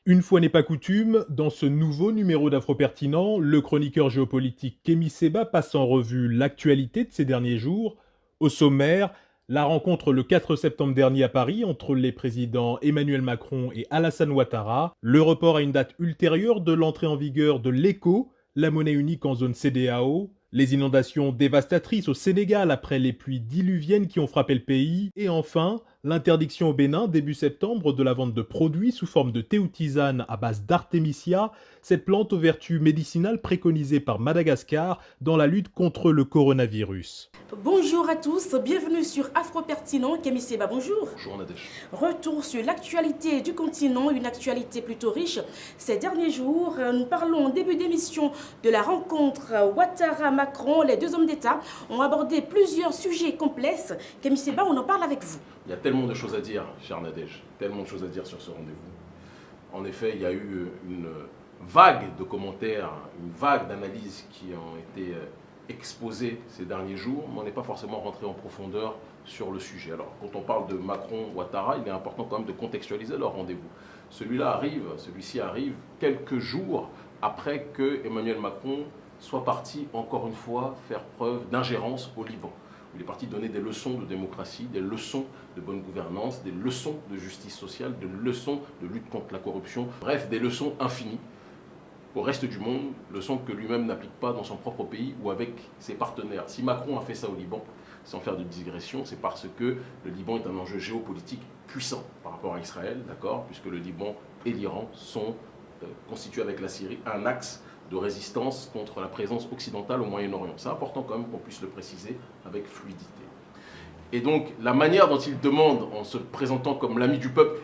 Une fois n'est pas coutume, dans ce nouveau numéro d'Afro Pertinent, le chroniqueur géopolitique Kémy Séba passe en revue l'actualité de ces derniers jours. Au sommaire, la rencontre le 4 septembre dernier à Paris entre les présidents Emmanuel Macron et Alassane Ouattara, le report à une date ultérieure de l'entrée en vigueur de l'ECO, la monnaie unique en zone CEDEAO, les inondations dévastatrices au Sénégal après les pluies diluviennes qui ont frappé le pays, et enfin, l'interdiction au Bénin début septembre de la vente de produits sous forme de thé ou tisane à base d'artémisia, cette plante aux vertus médicinales préconisée par Madagascar dans la lutte contre le coronavirus. Bonjour à tous, bienvenue sur Afro Pertinent. Kémy Séba, bonjour. Bonjour Nadège. Retour sur l'actualité du continent, une actualité plutôt riche. Ces derniers jours, nous parlons en début d'émission de la rencontre Ouattara-Macron. Les deux hommes d'État ont abordé plusieurs sujets complexes. Kémy Séba, on en parle avec vous. Il y a tellement de choses à dire, cher Nadège, tellement de choses à dire sur ce rendez-vous. En effet, il y a eu une vague de commentaires, une vague d'analyses qui ont été exposées ces derniers jours, mais on n'est pas forcément rentré en profondeur sur le sujet. Alors, quand on parle de Macron-Ouattara, il est important quand même de contextualiser leur rendez-vous. Celui-ci arrive quelques jours après que Emmanuel Macron soit parti, encore une fois, faire preuve d'ingérence au Liban. Il est parti donner des leçons de démocratie, des leçons de bonne gouvernance, des leçons de justice sociale, des leçons de lutte contre la corruption, bref, des leçons infinies au reste du monde, leçons que lui-même n'applique pas dans son propre pays ou avec ses partenaires. Si Macron a fait ça au Liban, sans faire de digression, c'est parce que le Liban est un enjeu géopolitique puissant par rapport à Israël, d'accord, puisque le Liban et l'Iran sont constitués avec la Syrie un axe de résistance contre la présence occidentale au Moyen-Orient. C'est important quand même qu'on puisse le préciser avec fluidité. Et donc, la manière dont il demande, en se présentant comme l'ami du peuple,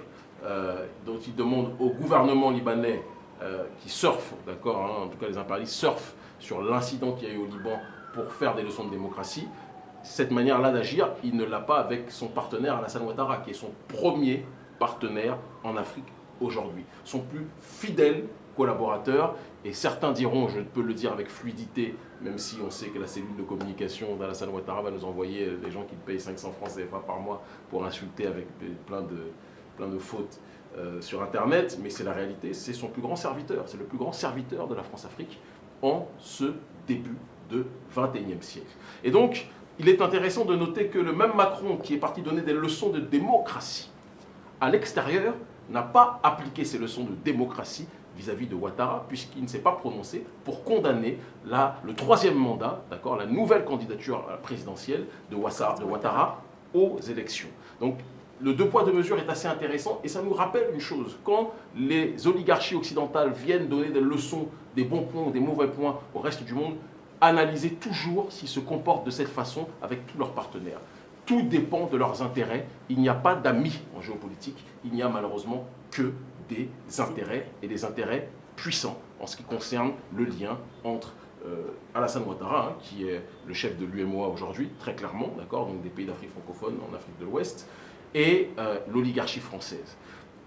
dont il demande au gouvernement libanais qui surfe, d'accord, en tout cas les impérialistes surfent sur l'incident qu'il y a eu au Liban pour faire des leçons de démocratie, cette manière-là d'agir, il ne l'a pas avec son partenaire Alassane Ouattara, qui est son premier partenaire en Afrique aujourd'hui, son plus fidèle collaborateur. Et certains diront, je peux le dire avec fluidité, même si on sait que la cellule de communication d'Alassane Ouattara va nous envoyer des gens qui payent 500 francs CFA par mois pour insulter avec plein de fautes sur Internet, mais c'est la réalité, c'est son plus grand serviteur, c'est le plus grand serviteur de la France-Afrique en ce début de 21e siècle. Et donc, il est intéressant de noter que le même Macron qui est parti donner des leçons de démocratie à l'extérieur n'a pas appliqué ces leçons de démocratie vis-à-vis de Ouattara, puisqu'il ne s'est pas prononcé pour condamner le troisième mandat, d'accord, la nouvelle candidature présidentielle de Ouattara aux élections. Donc, le deux poids, deux mesures est assez intéressant et ça nous rappelle une chose. Quand les oligarchies occidentales viennent donner des leçons, des bons points ou des mauvais points au reste du monde, analysez toujours s'ils se comportent de cette façon avec tous leurs partenaires. Tout dépend de leurs intérêts. Il n'y a pas d'amis en géopolitique. Il n'y a malheureusement que des intérêts et des intérêts puissants en ce qui concerne le lien entre Alassane Ouattara, qui est le chef de l'UMOA aujourd'hui, très clairement, d'accord, donc des pays d'Afrique francophone, en Afrique de l'Ouest, et l'oligarchie française.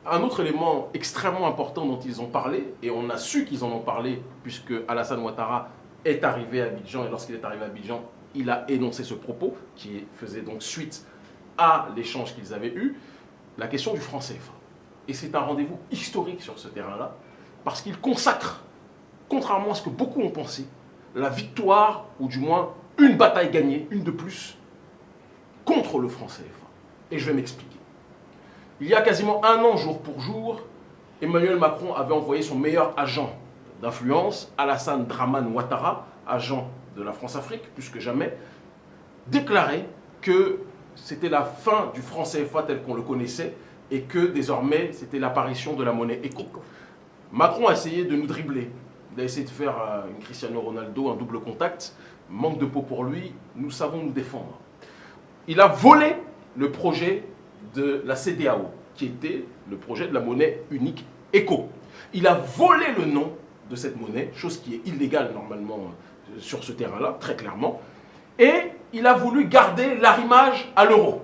Un autre élément extrêmement important dont ils ont parlé, et on a su qu'ils en ont parlé, puisque Alassane Ouattara est arrivé à Abidjan, et lorsqu'il est arrivé à Abidjan, il a énoncé ce propos, qui faisait donc suite à l'échange qu'ils avaient eu, la question du franc CFA. Et c'est un rendez-vous historique sur ce terrain-là, parce qu'il consacre, contrairement à ce que beaucoup ont pensé, la victoire, ou du moins une bataille gagnée, une de plus, contre le franc CFA. Et je vais m'expliquer. Il y a quasiment un an, jour pour jour, Emmanuel Macron avait envoyé son meilleur agent d'influence, Alassane Dramane Ouattara, agent de la France-Afrique, plus que jamais, déclarer que c'était la fin du franc CFA tel qu'on le connaissait et que désormais c'était l'apparition de la monnaie éco. Macron a essayé de nous dribbler. Il a essayé de faire une Cristiano Ronaldo, un double contact. Manque de peau pour lui, nous savons nous défendre. Il a volé le projet de la CEDEAO, qui était le projet de la monnaie unique éco. Il a volé le nom de cette monnaie, chose qui est illégale normalement sur ce terrain-là, très clairement. Et il a voulu garder l'arrimage à l'euro.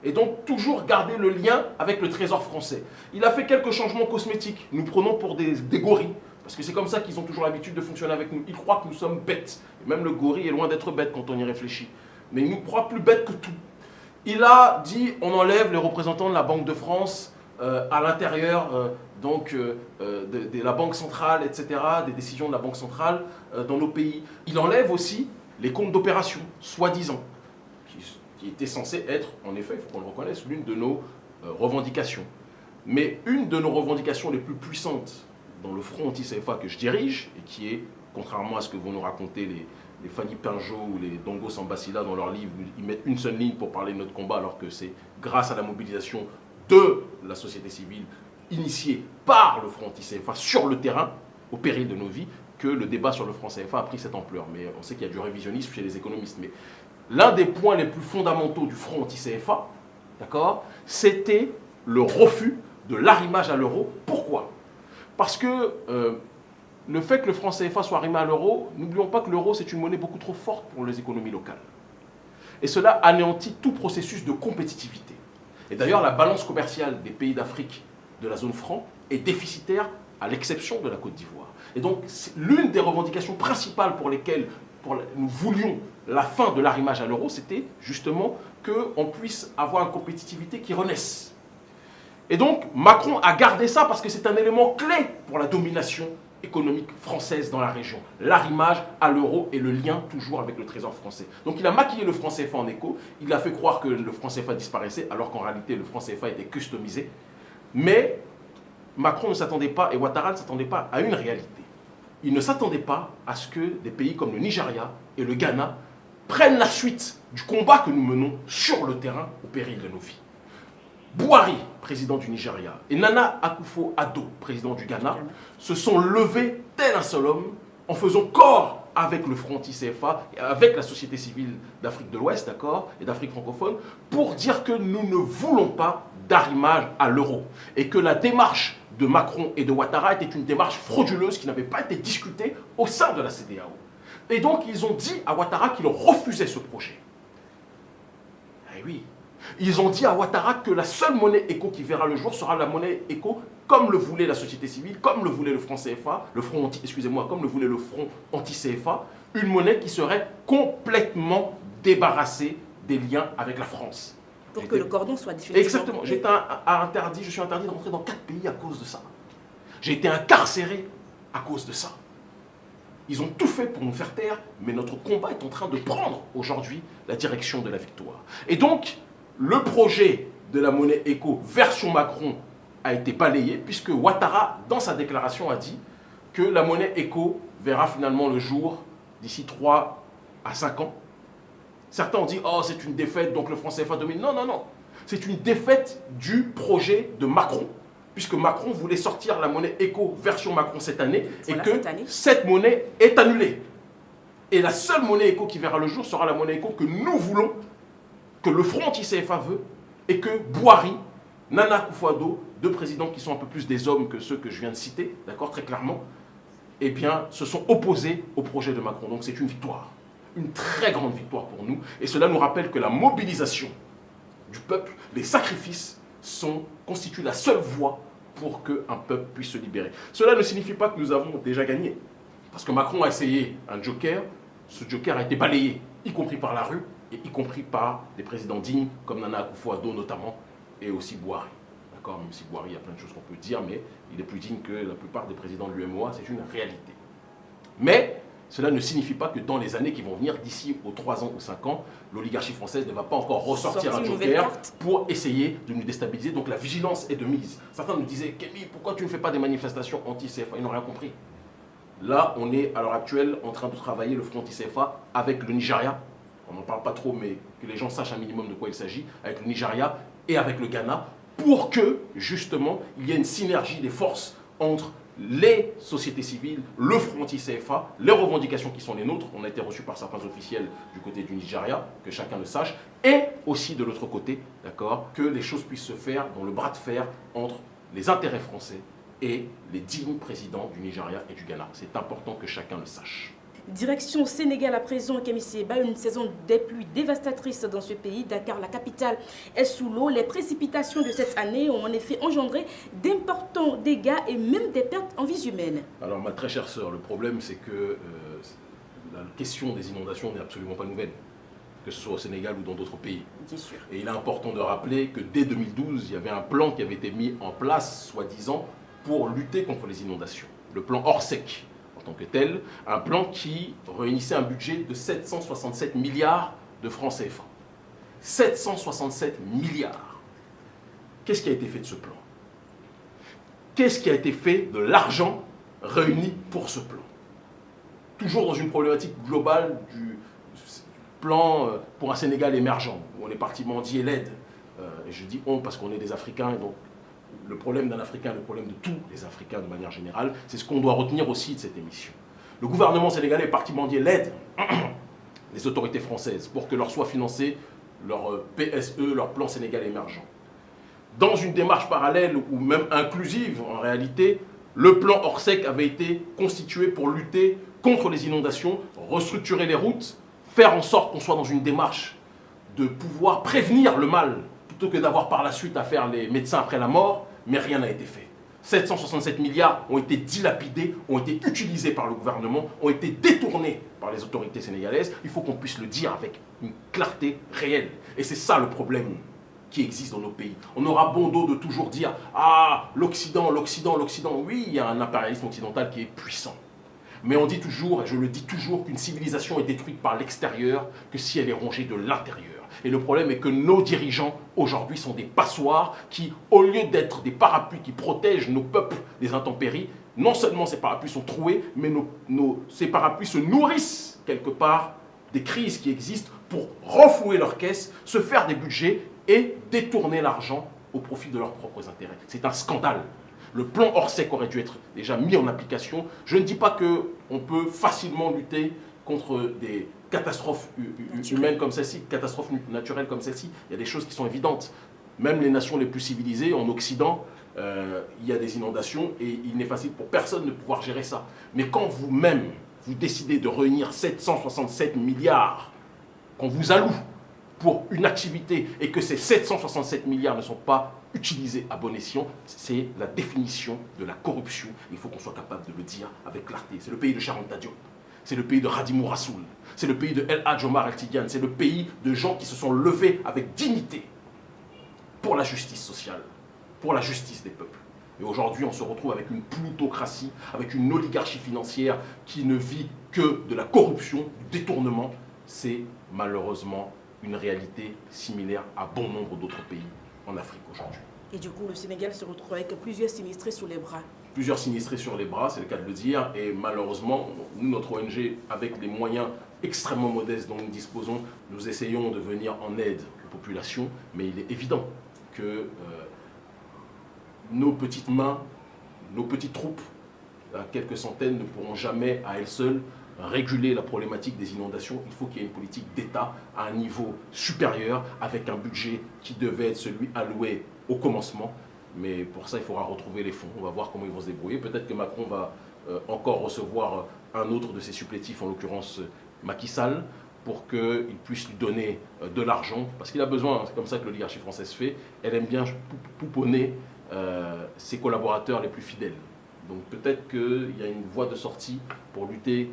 Et donc toujours garder le lien avec le trésor français. Il a fait quelques changements cosmétiques. Nous prenons pour des gorilles, parce que c'est comme ça qu'ils ont toujours l'habitude de fonctionner avec nous. Ils croient que nous sommes bêtes. Et même le gorille est loin d'être bête quand on y réfléchit. Mais il nous croit plus bêtes que tout. Il a dit on enlève les représentants de la Banque de France à l'intérieur de la Banque centrale, etc., des décisions de la Banque centrale dans nos pays. Il enlève aussi les comptes d'opération, soi-disant, qui étaient censés être, en effet, il faut qu'on le reconnaisse, l'une de nos revendications. Mais une de nos revendications les plus puissantes dans le front anti-CFA que je dirige, et qui est, contrairement à ce que vont nous raconter les Fanny Pinjot ou les Dongo Sambasila dans leurs livres, ils mettent une seule ligne pour parler de notre combat, alors que c'est grâce à la mobilisation de la société civile, initiée par le front anti-CFA sur le terrain, au péril de nos vies, que le débat sur le franc CFA a pris cette ampleur. Mais on sait qu'il y a du révisionnisme chez les économistes. Mais l'un des points les plus fondamentaux du front anti-CFA, d'accord, c'était le refus de l'arrimage à l'euro. Pourquoi? Parce que le fait que le franc CFA soit arrimé à l'euro, n'oublions pas que l'euro, c'est une monnaie beaucoup trop forte pour les économies locales. Et cela anéantit tout processus de compétitivité. Et d'ailleurs, la balance commerciale des pays d'Afrique de la zone franc est déficitaire, à l'exception de la Côte d'Ivoire. Et donc, l'une des revendications principales pour lesquelles nous voulions la fin de l'arrimage à l'euro, c'était justement qu'on puisse avoir une compétitivité qui renaisse. Et donc, Macron a gardé ça parce que c'est un élément clé pour la domination économique française dans la région. L'arrimage à l'euro et le lien toujours avec le trésor français. Donc il a maquillé le franc CFA en écho, il a fait croire que le franc CFA disparaissait, alors qu'en réalité le franc CFA était customisé. Mais Macron ne s'attendait pas, et Ouattara ne s'attendait pas à une réalité. Il ne s'attendait pas à ce que des pays comme le Nigeria et le Ghana prennent la suite du combat que nous menons sur le terrain au péril de nos vies. Buhari, président du Nigeria, et Nana Akufo-Addo, président du Ghana, se sont levés tel un seul homme en faisant corps avec le front anti-CFA et avec la société civile d'Afrique de l'Ouest, d'accord, et d'Afrique francophone, pour dire que nous ne voulons pas d'arrimage à l'euro et que la démarche de Macron et de Ouattara était une démarche frauduleuse qui n'avait pas été discutée au sein de la CEDEAO. Et donc ils ont dit à Ouattara qu'ils refusaient ce projet. Eh oui. Ils ont dit à Ouattara que la seule monnaie éco qui verra le jour sera la monnaie éco comme le voulait la société civile, comme le voulait le franc CFA, comme le voulait le front anti-CFA, une monnaie qui serait complètement débarrassée des liens avec la France. Pour que le cordon soit définitivement... Exactement. Je suis interdit de rentrer dans 4 pays à cause de ça. J'ai été incarcéré à cause de ça. Ils ont tout fait pour nous faire taire, mais notre combat est en train de prendre aujourd'hui la direction de la victoire. Et donc, le projet de la monnaie éco version Macron a été balayé, puisque Ouattara, dans sa déclaration, a dit que la monnaie éco verra finalement le jour d'ici 3 à 5 ans. Certains ont dit « Oh, c'est une défaite, donc le franc CFA domine ». Non, non, non. C'est une défaite du projet de Macron, puisque Macron voulait sortir la monnaie éco version Macron cette année, voilà, et que cette monnaie est annulée. Et la seule monnaie éco qui verra le jour sera la monnaie éco que nous voulons, que le front anti-CFA veut, et que Buhari, Nana Akufo-Addo, deux présidents qui sont un peu plus des hommes que ceux que je viens de citer, d'accord, très clairement, eh bien, se sont opposés au projet de Macron. Donc c'est une victoire, une très grande victoire pour nous. Et cela nous rappelle que la mobilisation du peuple, les sacrifices, constituent la seule voie pour qu'un peuple puisse se libérer. Cela ne signifie pas que nous avons déjà gagné. Parce que Macron a essayé un joker, ce joker a été balayé, y compris par la rue, et y compris par des présidents dignes, comme Nana Akufo-Addo notamment, et aussi Buhari. D'accord, même si Buhari, il y a plein de choses qu'on peut dire, mais il est plus digne que la plupart des présidents de l'UMOA, c'est une réalité. Mais cela ne signifie pas que dans les années qui vont venir, d'ici aux 3 ans ou 5 ans, l'oligarchie française ne va pas encore ressortir un joker pour essayer de nous déstabiliser. Donc la vigilance est de mise. Certains nous disaient « Kémy, pourquoi tu ne fais pas des manifestations anti-CFA » Ils n'ont rien compris. Là, on est à l'heure actuelle en train de travailler le front anti-CFA avec le Nigeria. On n'en parle pas trop, mais que les gens sachent un minimum de quoi il s'agit, avec le Nigeria et avec le Ghana, pour que, justement, il y ait une synergie des forces entre les sociétés civiles, le front anti-CFA, les revendications qui sont les nôtres, on a été reçus par certains officiels du côté du Nigeria, que chacun le sache, et aussi de l'autre côté, d'accord, que les choses puissent se faire dans le bras de fer entre les intérêts français et les dignes présidents du Nigeria et du Ghana. C'est important que chacun le sache. Direction Sénégal à présent, Kémy Séba, une saison des pluies dévastatrices dans ce pays. Dakar, la capitale, est sous l'eau. Les précipitations de cette année ont en effet engendré d'importants dégâts et même des pertes en vies humaines. Alors ma très chère sœur, le problème c'est que la question des inondations n'est absolument pas nouvelle. que ce soit au Sénégal ou dans d'autres pays. Bien sûr. Et il est important de rappeler que dès 2012, il y avait un plan qui avait été mis en place, soi-disant, pour lutter contre les inondations. Le plan Orsec, en tant que tel, un plan qui réunissait un budget de 767 milliards de francs CFA. 767 milliards. Qu'est-ce qui a été fait de ce plan? Qu'est-ce qui a été fait de l'argent réuni pour ce plan? Toujours dans une problématique globale du plan pour un Sénégal émergent, où on est parti mendier l'aide. Et je dis on parce qu'on est des Africains, et donc le problème d'un Africain, le problème de tous les Africains de manière générale, c'est ce qu'on doit retenir aussi de cette émission. Le gouvernement sénégalais est parti mendier l'aide des autorités françaises pour que leur soit financé leur PSE, leur plan Sénégal émergent. Dans une démarche parallèle ou même inclusive en réalité, le plan Orsec avait été constitué pour lutter contre les inondations, restructurer les routes, faire en sorte qu'on soit dans une démarche de pouvoir prévenir le mal plutôt que d'avoir par la suite à faire les médecins après la mort, mais rien n'a été fait. 767 milliards ont été dilapidés, ont été utilisés par le gouvernement, ont été détournés par les autorités sénégalaises. Il faut qu'on puisse le dire avec une clarté réelle. Et c'est ça le problème qui existe dans nos pays. On aura bon dos de toujours dire « Ah, l'Occident, l'Occident, l'Occident ». Oui, il y a un impérialisme occidental qui est puissant. Mais on dit toujours, et je le dis toujours, qu'une civilisation est détruite par l'extérieur que si elle est rongée de l'intérieur. Et le problème est que nos dirigeants, aujourd'hui, sont des passoires qui, au lieu d'être des parapluies qui protègent nos peuples des intempéries, non seulement ces parapluies sont troués, mais ces parapluies se nourrissent, quelque part, des crises qui existent pour renflouer leurs caisses, se faire des budgets et détourner l'argent au profit de leurs propres intérêts. C'est un scandale. Le plan Orsec aurait dû être déjà mis en application. Je ne dis pas qu'on peut facilement lutter contre des catastrophes humaines comme celle-ci, catastrophes naturelles comme celle-ci. Il y a des choses qui sont évidentes. Même les nations les plus civilisées, en Occident, il y a des inondations et il n'est facile pour personne de pouvoir gérer ça. Mais quand vous-même, vous décidez de réunir 767 milliards qu'on vous alloue pour une activité et que ces 767 milliards ne sont pas utilisés à bon escient, c'est la définition de la corruption. Il faut qu'on soit capable de le dire avec clarté. C'est le pays de Charanta Diop, c'est le pays de Hadimou Rassoul, c'est le pays de El Hadj Omar El Tidiane, c'est le pays de gens qui se sont levés avec dignité pour la justice sociale, pour la justice des peuples. Et aujourd'hui, on se retrouve avec une plutocratie, avec une oligarchie financière qui ne vit que de la corruption, du détournement. C'est malheureusement une réalité similaire à bon nombre d'autres pays en Afrique aujourd'hui. Et du coup, le Sénégal se retrouve avec plusieurs sinistrés sous les bras. Plusieurs sinistrés sur les bras, c'est le cas de le dire. Et malheureusement, nous, notre ONG, avec les moyens extrêmement modestes dont nous disposons, nous essayons de venir en aide aux populations. Mais il est évident que nos petites mains, nos petites troupes, à quelques centaines, ne pourront jamais à elles seules réguler la problématique des inondations. Il faut qu'il y ait une politique d'État à un niveau supérieur, avec un budget qui devait être celui alloué au commencement. Mais pour ça, il faudra retrouver les fonds. On va voir comment ils vont se débrouiller. Peut-être que Macron va encore recevoir un autre de ses supplétifs, en l'occurrence Macky Sall, pour qu'il puisse lui donner de l'argent. Parce qu'il a besoin, c'est comme ça que l'oligarchie française fait. Elle aime bien pouponner ses collaborateurs les plus fidèles. Donc peut-être qu'il y a une voie de sortie pour lutter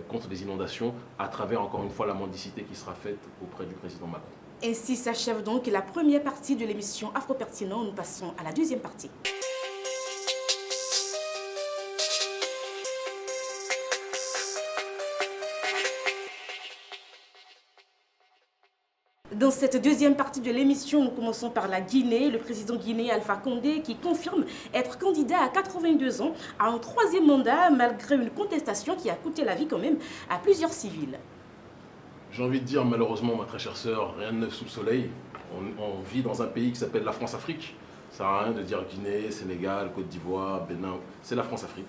contre les inondations à travers, encore une fois, la mendicité qui sera faite auprès du président Macron. Ainsi s'achève donc la première partie de l'émission Afro Pertinent. Nous passons à la deuxième partie. Dans cette deuxième partie de l'émission, nous commençons par la Guinée. Le président guinéen Alpha Condé qui confirme être candidat à 82 ans à un troisième mandat malgré une contestation qui a coûté la vie quand même à plusieurs civils. J'ai envie de dire, malheureusement, ma très chère sœur, rien de neuf sous le soleil. On vit dans un pays qui s'appelle la France-Afrique. Ça sert à rien de dire Guinée, Sénégal, Côte d'Ivoire, Bénin. C'est la France-Afrique.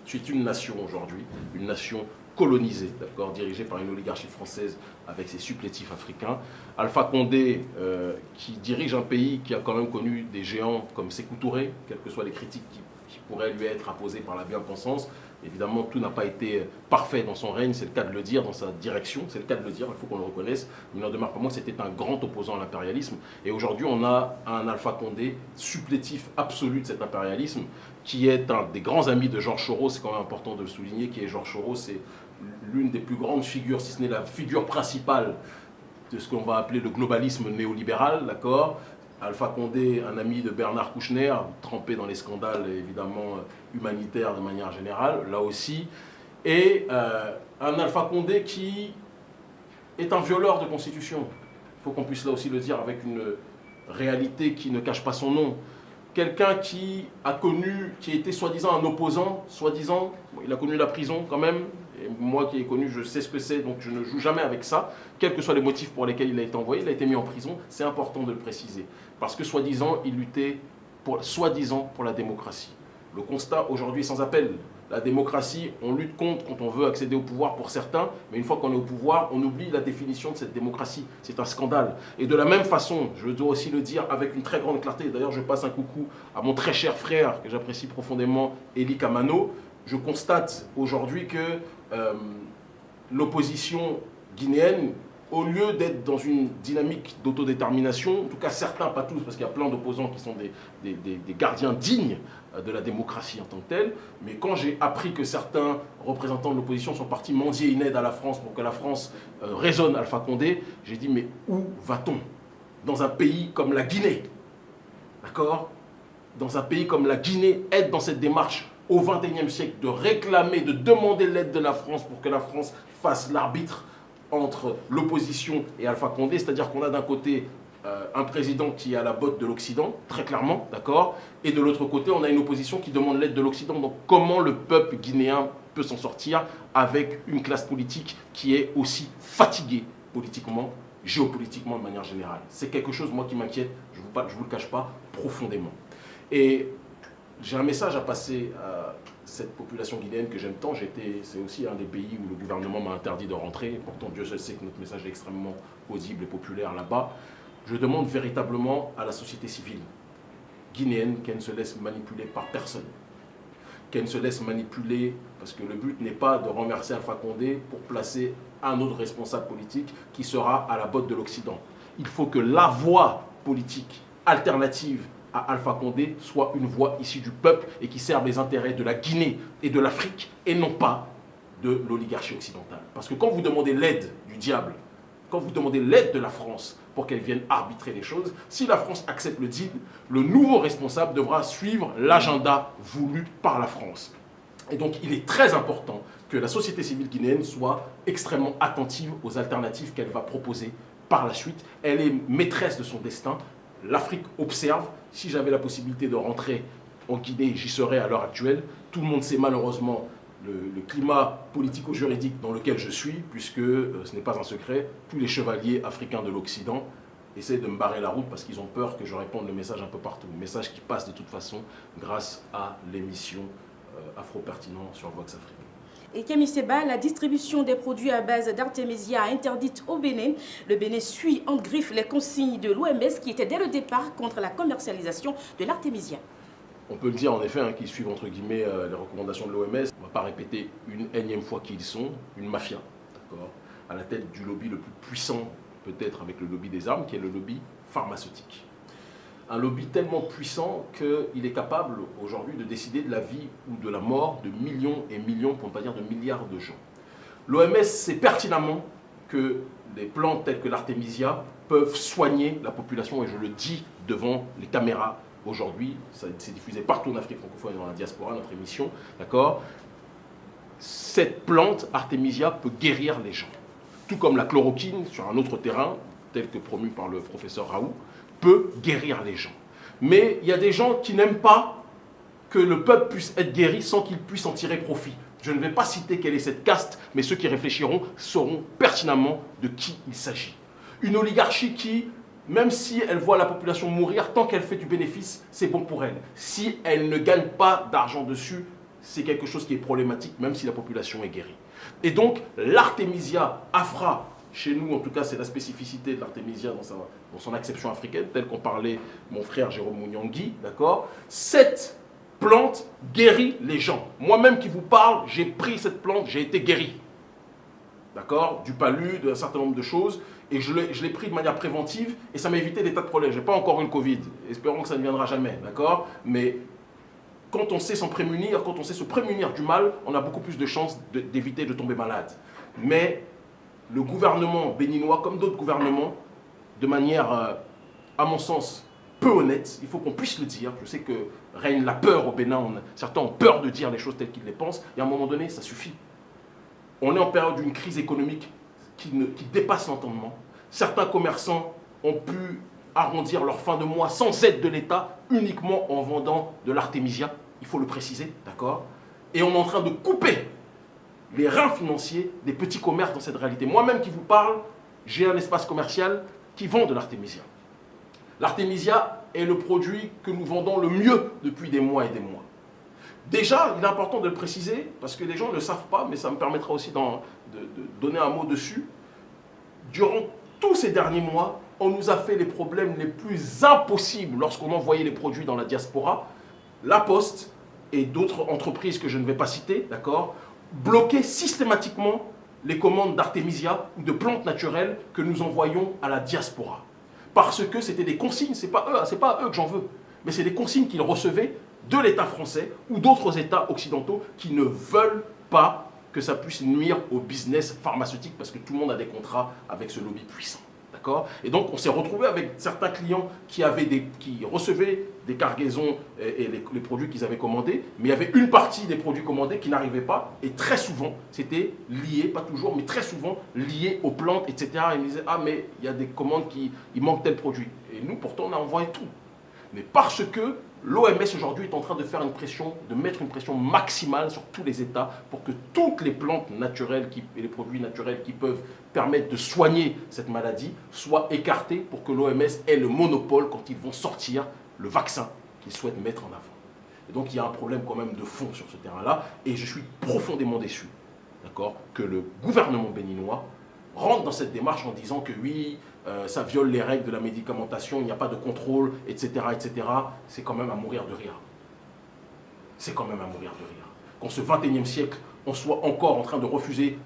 C'est une nation aujourd'hui, une nation colonisée, d'accord, dirigée par une oligarchie française avec ses supplétifs africains. Alpha Condé, qui dirige un pays qui a quand même connu des géants comme Sékou Touré, quelles que soient les critiques qui pourraient lui être imposées par la bien-pensance. Évidemment, tout n'a pas été parfait dans son règne, c'est le cas de le dire, dans sa direction, c'est le cas de le dire, il faut qu'on le reconnaisse. Il n'en demeure pas moins que c'était un grand opposant à l'impérialisme. Et aujourd'hui, on a un Alpha Condé supplétif absolu de cet impérialisme, qui est un des grands amis de Georges Soros, c'est quand même important de le souligner, qui est Georges Soros, c'est l'une des plus grandes figures, si ce n'est la figure principale de ce qu'on va appeler le globalisme néolibéral, d'accord. Alpha Condé, un ami de Bernard Kouchner, trempé dans les scandales évidemment humanitaires de manière générale, là aussi, et un Alpha Condé qui est un violeur de constitution. Il faut qu'on puisse là aussi le dire avec une réalité qui ne cache pas son nom. Quelqu'un qui a connu, qui était soi-disant un opposant, soi-disant, bon, il a connu la prison quand même, et moi qui ai connu, je sais ce que c'est, donc je ne joue jamais avec ça, quels que soient les motifs pour lesquels il a été envoyé, il a été mis en prison, c'est important de le préciser, parce que soi-disant, il luttait soi-disant pour la démocratie. Le constat aujourd'hui est sans appel. La démocratie, on lutte contre quand on veut accéder au pouvoir pour certains, mais une fois qu'on est au pouvoir, on oublie la définition de cette démocratie. C'est un scandale. Et de la même façon, je dois aussi le dire avec une très grande clarté, d'ailleurs je passe un coucou à mon très cher frère, que j'apprécie profondément, Eli Kamano, je constate aujourd'hui que l'opposition guinéenne, au lieu d'être dans une dynamique d'autodétermination, en tout cas certains, pas tous, parce qu'il y a plein d'opposants qui sont des gardiens dignes de la démocratie en tant que telle, mais quand j'ai appris que certains représentants de l'opposition sont partis mendier une aide à la France pour que la France raisonne Alpha Condé, j'ai dit mais où va-t-on? Dans un pays comme la Guinée, d'accord? Dans un pays comme la Guinée, être dans cette démarche au XXIe siècle, de réclamer, de demander l'aide de la France pour que la France fasse l'arbitre entre l'opposition et Alpha Condé, c'est-à-dire qu'on a d'un côté un président qui est à la botte de l'Occident, très clairement, d'accord, et de l'autre côté, on a une opposition qui demande l'aide de l'Occident. Donc comment le peuple guinéen peut s'en sortir avec une classe politique qui est aussi fatiguée politiquement, géopolitiquement de manière générale? C'est quelque chose, moi, qui m'inquiète, je ne vous le cache pas, profondément. Et j'ai un message à passer à cette population guinéenne que j'aime tant. C'est aussi un des pays où le gouvernement m'a interdit de rentrer. Pourtant, Dieu seul sait que notre message est extrêmement audible et populaire là-bas. Je demande véritablement à la société civile guinéenne qu'elle ne se laisse manipuler par personne. Qu'elle ne se laisse manipuler, parce que le but n'est pas de renverser Alpha Condé pour placer un autre responsable politique qui sera à la botte de l'Occident. Il faut que la voie politique alternative à Alpha Condé soit une voie issue du peuple et qui serve les intérêts de la Guinée et de l'Afrique et non pas de l'oligarchie occidentale. Parce que quand vous demandez l'aide du diable, quand vous demandez l'aide de la France pour qu'elle vienne arbitrer les choses, si la France accepte le deal, le nouveau responsable devra suivre l'agenda voulu par la France. Et donc il est très important que la société civile guinéenne soit extrêmement attentive aux alternatives qu'elle va proposer par la suite. Elle est maîtresse de son destin. L'Afrique observe. Si j'avais la possibilité de rentrer en Guinée, j'y serais à l'heure actuelle. Tout le monde sait malheureusement le climat politico-juridique dans lequel je suis, puisque ce n'est pas un secret, tous les chevaliers africains de l'Occident essaient de me barrer la route parce qu'ils ont peur que je réponde le message un peu partout. Le message qui passe de toute façon grâce à l'émission Afro-Pertinent sur Vox Afrique. Et Kémy Séba, la distribution des produits à base d'artémisia interdite au Bénin. Le Bénin suit en griffe les consignes de l'OMS qui étaient dès le départ contre la commercialisation de l'artémisia. On peut le dire en effet, qu'ils suivent entre guillemets les recommandations de l'OMS. On ne va pas répéter une énième fois qui ils sont, une mafia, d'accord, à la tête du lobby le plus puissant, peut-être avec le lobby des armes, qui est le lobby pharmaceutique. Un lobby tellement puissant qu'il est capable aujourd'hui de décider de la vie ou de la mort de millions et millions, pour ne pas dire de milliards de gens. L'OMS sait pertinemment que des plantes telles que l'artémisia peuvent soigner la population, et je le dis devant les caméras aujourd'hui, c'est diffusé partout en Afrique francophone et dans la diaspora, notre émission, d'accord. Cette plante, artémisia, peut guérir les gens. Tout comme la chloroquine, sur un autre terrain, tel que promu par le professeur Raoult, peut guérir les gens. Mais il y a des gens qui n'aiment pas que le peuple puisse être guéri sans qu'il puisse en tirer profit. Je ne vais pas citer quelle est cette caste, mais ceux qui réfléchiront sauront pertinemment de qui il s'agit. Une oligarchie qui, même si elle voit la population mourir, tant qu'elle fait du bénéfice, c'est bon pour elle. Si elle ne gagne pas d'argent dessus, c'est quelque chose qui est problématique, même si la population est guérie. Et donc, l'artémisia afra, chez nous, en tout cas, c'est la spécificité de l'artémisia dans son acception africaine, telle qu'en parlait mon frère Jérôme Mouniangui, d'accord. Cette plante guérit les gens. Moi-même qui vous parle, j'ai pris cette plante, j'ai été guéri. D'accord, du palu, d'un certain nombre de choses, et je l'ai pris de manière préventive, et ça m'a évité des tas de problèmes. Je n'ai pas encore eu le Covid, espérons que ça ne viendra jamais, d'accord. Mais quand on sait s'en prémunir, quand on sait se prémunir du mal, on a beaucoup plus de chances d'éviter de tomber malade. Mais le gouvernement béninois, comme d'autres gouvernements, de manière, à mon sens, peu honnête, il faut qu'on puisse le dire. Je sais que règne la peur au Bénin, certains ont peur de dire les choses telles qu'ils les pensent, et à un moment donné, ça suffit. On est en période d'une crise économique qui dépasse l'entendement. Certains commerçants ont pu arrondir leur fin de mois sans aide de l'État, uniquement en vendant de l'artémisia, il faut le préciser, d'accord? Et on est en train de couper les reins financiers des petits commerces dans cette réalité. Moi-même qui vous parle, j'ai un espace commercial qui vend de l'artémisia. L'artémisia est le produit que nous vendons le mieux depuis des mois et des mois. Déjà, il est important de le préciser, parce que les gens ne le savent pas, mais ça me permettra aussi de donner un mot dessus. Durant tous ces derniers mois, on nous a fait les problèmes les plus impossibles lorsqu'on envoyait les produits dans la diaspora. La Poste et d'autres entreprises que je ne vais pas citer, d'accord, bloquaient systématiquement les commandes d'artémisia ou de plantes naturelles que nous envoyions à la diaspora. Parce que c'était des consignes, c'est pas à eux que j'en veux, mais c'est des consignes qu'ils recevaient de l'État français ou d'autres États occidentaux qui ne veulent pas que ça puisse nuire au business pharmaceutique parce que tout le monde a des contrats avec ce lobby puissant. D'accord ? Et donc, on s'est retrouvé avec certains clients qui recevaient des cargaisons et les produits qu'ils avaient commandés, mais il y avait une partie des produits commandés qui n'arrivait pas, et très souvent, c'était lié, pas toujours, mais très souvent, lié aux plantes, etc. Et ils me disaient, ah, mais il y a des commandes il manque tel produit. Et nous, pourtant, on a envoyé tout. Mais parce que l'OMS aujourd'hui est en train de faire de mettre une pression maximale sur tous les États pour que toutes les plantes naturelles et les produits naturels qui peuvent permettre de soigner cette maladie soient écartés pour que l'OMS ait le monopole quand ils vont sortir le vaccin qu'ils souhaitent mettre en avant. Et donc il y a un problème quand même de fond sur ce terrain-là et je suis profondément déçu, d'accord, que le gouvernement béninois rentre dans cette démarche en disant que oui, ça viole les règles de la médicamentation, il n'y a pas de contrôle, etc., etc. C'est quand même à mourir de rire. C'est quand même à mourir de rire. Qu'en ce 21e siècle, on soit encore en train de refuser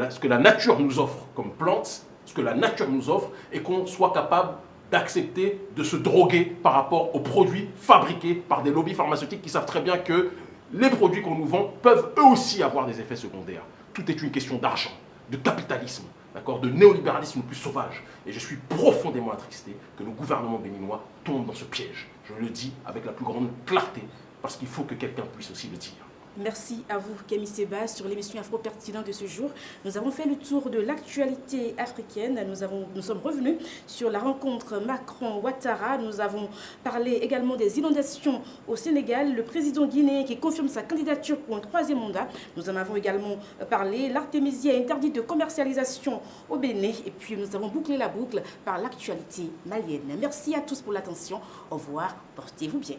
ce que la nature nous offre comme plantes, ce que la nature nous offre, et qu'on soit capable d'accepter de se droguer par rapport aux produits fabriqués par des lobbies pharmaceutiques qui savent très bien que les produits qu'on nous vend peuvent eux aussi avoir des effets secondaires. Tout est une question d'argent, de capitalisme, d'accord, de néolibéralisme le plus sauvage. Et je suis profondément attristé que le gouvernement béninois tombe dans ce piège. Je le dis avec la plus grande clarté, parce qu'il faut que quelqu'un puisse aussi le dire. Merci à vous, Kémy Séba, sur l'émission Afro Pertinent de ce jour. Nous avons fait le tour de l'actualité africaine. Nous sommes revenus sur la rencontre Macron-Ouattara. Nous avons parlé également des inondations au Sénégal. Le président guinéen qui confirme sa candidature pour un 3e mandat. Nous en avons également parlé. L'artémisia interdite de commercialisation au Bénin. Et puis nous avons bouclé la boucle par l'actualité malienne. Merci à tous pour l'attention. Au revoir. Portez-vous bien.